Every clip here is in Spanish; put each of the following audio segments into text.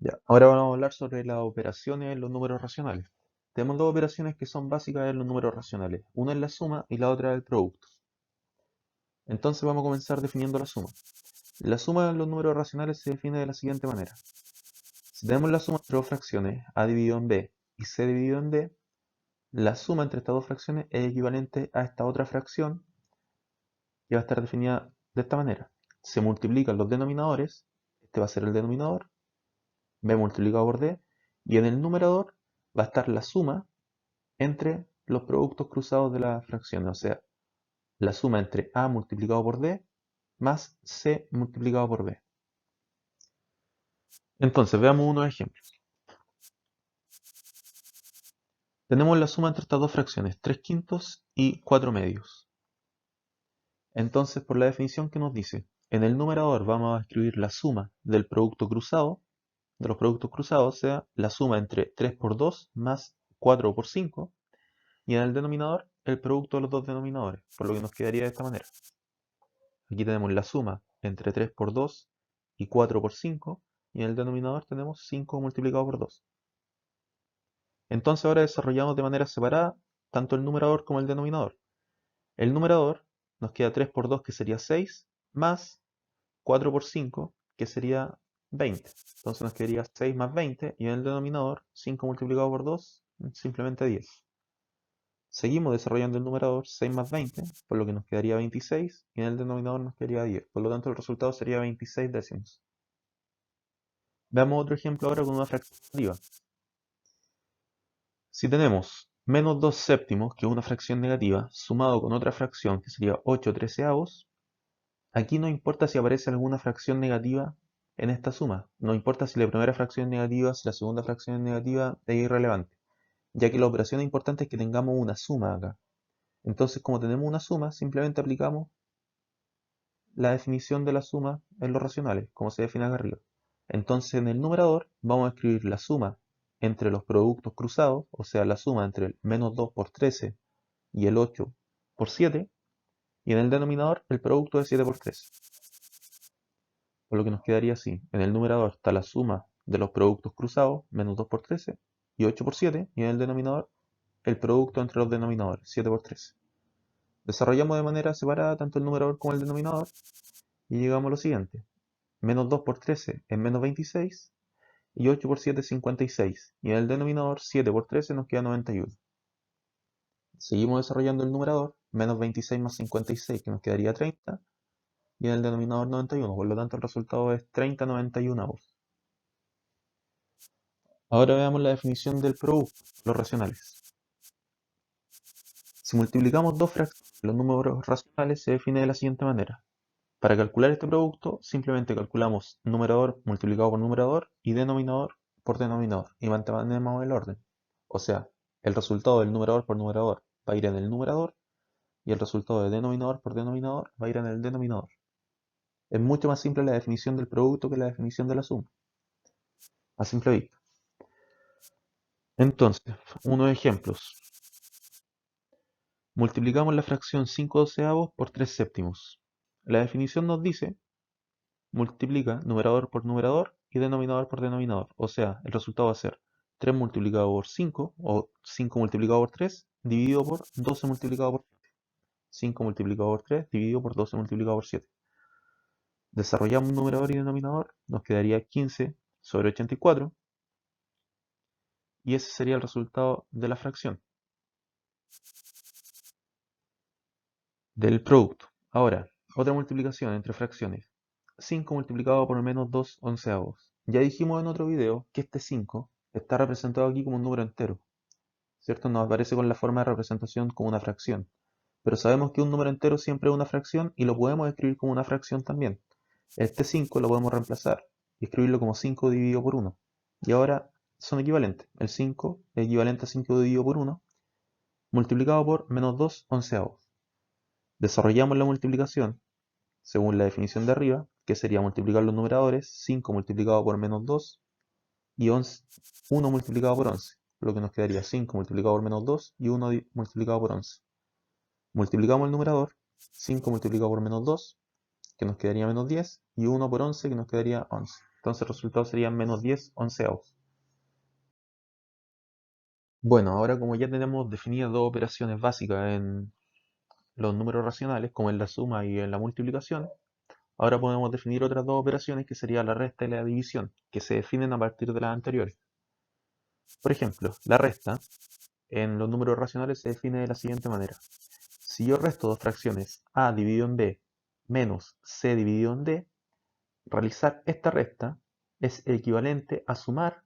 Ya, ahora vamos a hablar sobre las operaciones en los números racionales. Tenemos dos operaciones que son básicas en los números racionales. Una es la suma y la otra es el producto. Entonces vamos a comenzar definiendo la suma. La suma en los números racionales se define de la siguiente manera. Si tenemos la suma entre dos fracciones, a dividido en b y c dividido en d, la suma entre estas dos fracciones es equivalente a esta otra fracción que va a estar definida de esta manera. Se multiplican los denominadores, este va a ser el denominador, b multiplicado por d, y en el numerador va a estar la suma entre los productos cruzados de las fracciones, o sea, la suma entre a multiplicado por d más c multiplicado por b. Entonces, veamos unos ejemplos. Tenemos la suma entre estas dos fracciones, 3 quintos y 4 medios. Entonces, por la definición que nos dice, en el numerador vamos a escribir la suma del producto cruzado, de los productos cruzados, o sea, la suma entre 3 por 2 más 4 por 5, y en el denominador, el producto de los dos denominadores, por lo que nos quedaría de esta manera. Aquí tenemos la suma entre 3 por 2 y 4 por 5, y en el denominador tenemos 5 multiplicado por 2. Entonces ahora desarrollamos de manera separada tanto el numerador como el denominador. El numerador nos queda 3 por 2, que sería 6, más 4 por 5, que sería 20. Entonces nos quedaría 6 más 20, y en el denominador 5 multiplicado por 2, simplemente 10. Seguimos desarrollando el numerador, 6 más 20, por lo que nos quedaría 26, y en el denominador nos quedaría 10. Por lo tanto, el resultado sería 26 décimos. Veamos otro ejemplo ahora con una fracción negativa. Si tenemos menos 2 séptimos, que es una fracción negativa, sumado con otra fracción, que sería 8 treceavos, aquí no importa si aparece alguna fracción negativa en esta suma. No importa si la primera fracción es negativa, si la segunda fracción es negativa, es irrelevante, ya que la operación importante es que tengamos una suma acá. Entonces, como tenemos una suma, simplemente aplicamos la definición de la suma en los racionales, como se define acá arriba. Entonces, en el numerador vamos a escribir la suma entre los productos cruzados, o sea, la suma entre el menos 2 por 13 y el 8 por 7, y en el denominador el producto de 7 por 13. Por lo que nos quedaría así. En el numerador está la suma de los productos cruzados, menos 2 por 13 y 8 por 7, y en el denominador el producto entre los denominadores, 7 por 13. Desarrollamos de manera separada tanto el numerador como el denominador y llegamos a lo siguiente. Menos 2 por 13 es menos 26, y 8 por 7 es 56, y en el denominador 7 por 13 nos queda 91. Seguimos desarrollando el numerador, menos 26 más 56, que nos quedaría 30, y en el denominador 91, por lo tanto el resultado es 30 91. Ahora veamos la definición del producto, los racionales. Si multiplicamos dos fracciones, los números racionales se define de la siguiente manera. Para calcular este producto, simplemente calculamos numerador multiplicado por numerador y denominador por denominador, y mantenemos el orden. O sea, el resultado del numerador por numerador va a ir en el numerador, y el resultado de denominador por denominador va a ir en el denominador. Es mucho más simple la definición del producto que la definición de la suma, a simple vista. Entonces, unos ejemplos. Multiplicamos la fracción 5 doceavos por 3 séptimos. La definición nos dice: multiplica numerador por numerador y denominador por denominador. O sea, el resultado va a ser 3 multiplicado por 5, o 5 multiplicado por 3, dividido por 12 multiplicado por 7. 5 multiplicado por 3, dividido por 12 multiplicado por 7. Desarrollamos numerador y denominador, nos quedaría 15 sobre 84, y ese sería el resultado de la fracción, del producto. Ahora, otra multiplicación entre fracciones. 5 multiplicado por menos 2 onceavos. Ya dijimos en otro video que este 5 está representado aquí como un número entero, ¿cierto? Nos aparece con la forma de representación como una fracción. Pero sabemos que un número entero siempre es una fracción, y lo podemos escribir como una fracción también. Este 5 lo podemos reemplazar y escribirlo como 5 dividido por 1. Y ahora son equivalentes. El 5 es equivalente a 5 dividido por 1, multiplicado por menos 2 onceavos. Desarrollamos la multiplicación según la definición de arriba, que sería multiplicar los numeradores, 5 multiplicado por menos 2 y 1 multiplicado por 11, lo que nos quedaría 5 multiplicado por menos 2 y 1 multiplicado por 11. Multiplicamos el numerador, 5 multiplicado por menos 2, que nos quedaría menos 10, y 1 por 11, que nos quedaría 11. Entonces el resultado sería menos 10 onceavos. Bueno, ahora como ya tenemos definidas dos operaciones básicas en los números racionales, como en la suma y en la multiplicación, ahora podemos definir otras dos operaciones que serían la resta y la división, que se definen a partir de las anteriores. Por ejemplo, la resta en los números racionales se define de la siguiente manera. Si yo resto dos fracciones a dividido en b menos c dividido en d, realizar esta resta es equivalente a sumar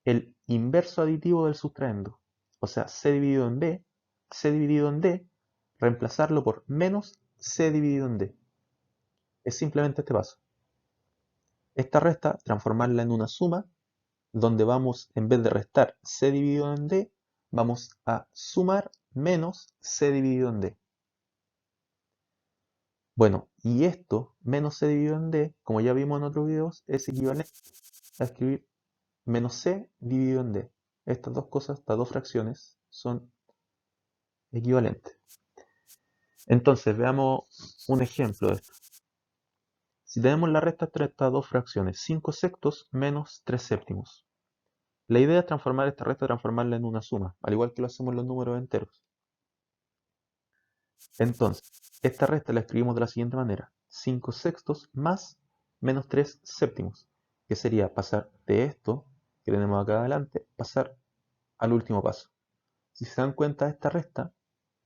el inverso aditivo del sustraendo, o sea, c dividido en b, c dividido en d, reemplazarlo por menos c dividido en d. Es simplemente este paso. Esta resta, transformarla en una suma, donde vamos, en vez de restar c dividido en d, vamos a sumar menos c dividido en d. Bueno, y esto, menos c dividido en d, como ya vimos en otros videos, es equivalente a escribir menos c dividido en d. Estas dos cosas, estas dos fracciones, son equivalentes. Entonces, veamos un ejemplo de esto. Si tenemos la resta entre estas dos fracciones, 5 sextos menos 3 séptimos. La idea es transformar esta resta, transformarla en una suma, al igual que lo hacemos en los números enteros. Entonces, esta resta la escribimos de la siguiente manera. 5 sextos más menos 3 séptimos, que sería pasar de esto que tenemos acá adelante, pasar al último paso. Si se dan cuenta de esta resta,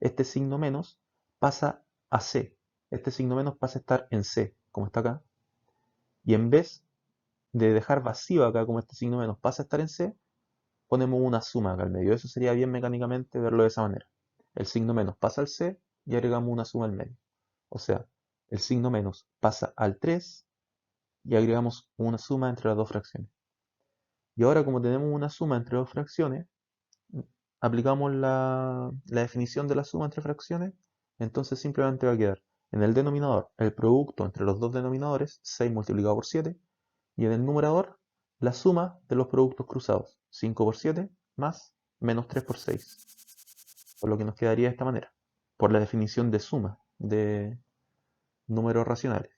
este signo menos pasa a C. Este signo menos pasa a estar en C, como está acá. Y en vez de dejar vacío acá, como este signo menos pasa a estar en C, ponemos una suma acá al medio. Eso sería bien mecánicamente verlo de esa manera. El signo menos pasa al C y agregamos una suma al medio. O sea, el signo menos pasa al 3 y agregamos una suma entre las dos fracciones. Y ahora, como tenemos una suma entre dos fracciones, aplicamos la definición de la suma entre fracciones, entonces simplemente va a quedar en el denominador el producto entre los dos denominadores, 6 multiplicado por 7, y en el numerador la suma de los productos cruzados, 5 por 7 más menos 3 por 6, por lo que nos quedaría de esta manera, por la definición de suma de números racionales.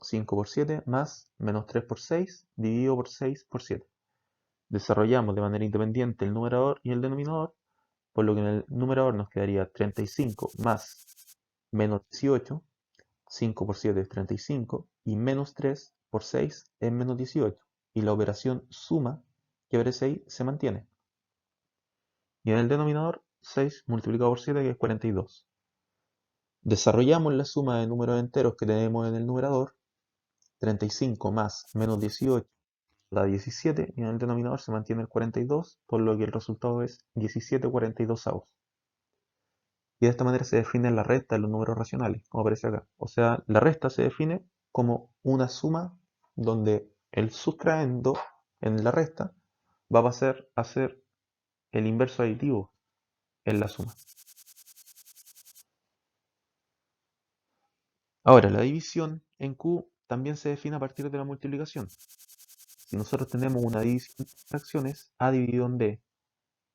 5 por 7 más menos 3 por 6 dividido por 6 por 7. Desarrollamos de manera independiente el numerador y el denominador, por lo que en el numerador nos quedaría 35 más menos 18, 5 por 7 es 35, y menos 3 por 6 es menos 18, y la operación suma que aparece ahí se mantiene. Y en el denominador, 6 multiplicado por 7, que es 42. Desarrollamos la suma de números enteros que tenemos en el numerador, 35 más menos 18 da 17, y en el denominador se mantiene el 42, por lo que el resultado es 17/42. Y de esta manera se define la resta de los números racionales, como aparece acá. O sea, la resta se define como una suma donde el sustraendo en la resta va a pasar a ser el inverso aditivo en la suma. Ahora, la división en Q también se define a partir de la multiplicación. Si nosotros tenemos una división de fracciones, A dividido en B,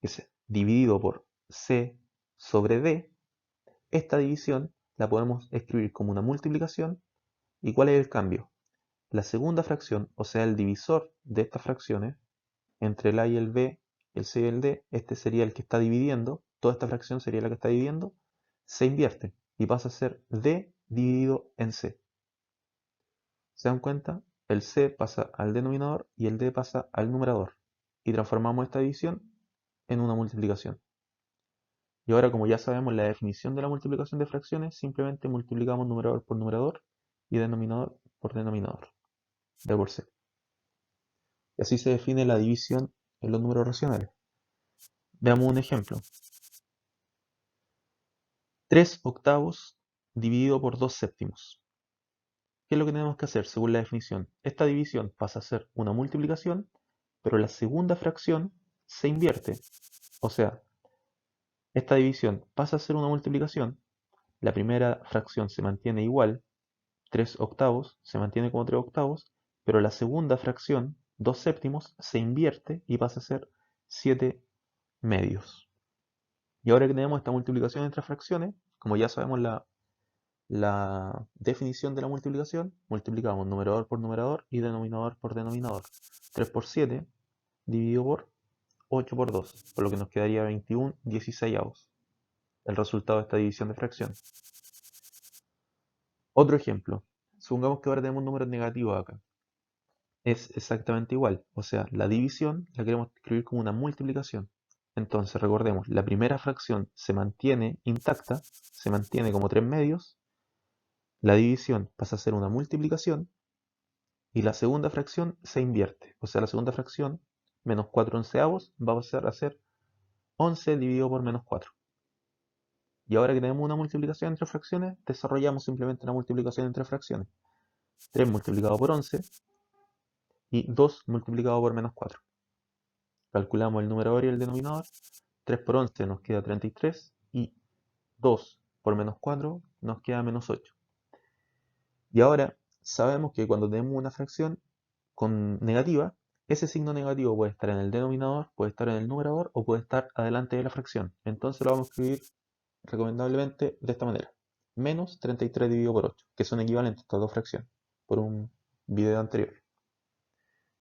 que es dividido por C sobre D, esta división la podemos escribir como una multiplicación. ¿Y cuál es el cambio? La segunda fracción, o sea el divisor de estas fracciones, entre el A y el B, el C y el D, este sería el que está dividiendo, toda esta fracción sería la que está dividiendo, se invierte y pasa a ser D dividido en C. ¿Se dan cuenta? El C pasa al denominador y el D pasa al numerador. Y transformamos esta división en una multiplicación. Y ahora, como ya sabemos la definición de la multiplicación de fracciones, simplemente multiplicamos numerador por numerador y denominador por denominador, D por C. Y así se define la división en los números racionales. Veamos un ejemplo. 3 octavos dividido por 2 séptimos. ¿Qué es lo que tenemos que hacer según la definición? Esta división pasa a ser una multiplicación, pero la segunda fracción se invierte. O sea, esta división pasa a ser una multiplicación, la primera fracción se mantiene igual, 3 octavos se mantiene como 3 octavos, pero la segunda fracción, 2 séptimos, se invierte y pasa a ser 7 medios. Y ahora que tenemos esta multiplicación entre fracciones, como ya sabemos la definición de la multiplicación, multiplicamos numerador por numerador y denominador por denominador. 3 por 7 dividido por 8 por 2, por lo que nos quedaría 21/16. El resultado de esta división de fracción. Otro ejemplo. Supongamos que ahora tenemos números negativos acá. Es exactamente igual. O sea, la división la queremos escribir como una multiplicación. Entonces, recordemos, la primera fracción se mantiene intacta, se mantiene como 3 medios. La división pasa a ser una multiplicación y la segunda fracción se invierte. O sea, la segunda fracción, menos 4/11, va a pasar a ser 11 dividido por menos 4. Y ahora que tenemos una multiplicación entre fracciones, desarrollamos simplemente una multiplicación entre fracciones. 3 multiplicado por 11 y 2 multiplicado por menos 4. Calculamos el numerador y el denominador. 3 por 11 nos queda 33 y 2 por menos 4 nos queda menos 8. Y ahora sabemos que cuando tenemos una fracción con negativa, ese signo negativo puede estar en el denominador, puede estar en el numerador o puede estar adelante de la fracción. Entonces lo vamos a escribir recomendablemente de esta manera. Menos 33 dividido por 8, que son equivalentes a estas dos fracciones, por un video anterior.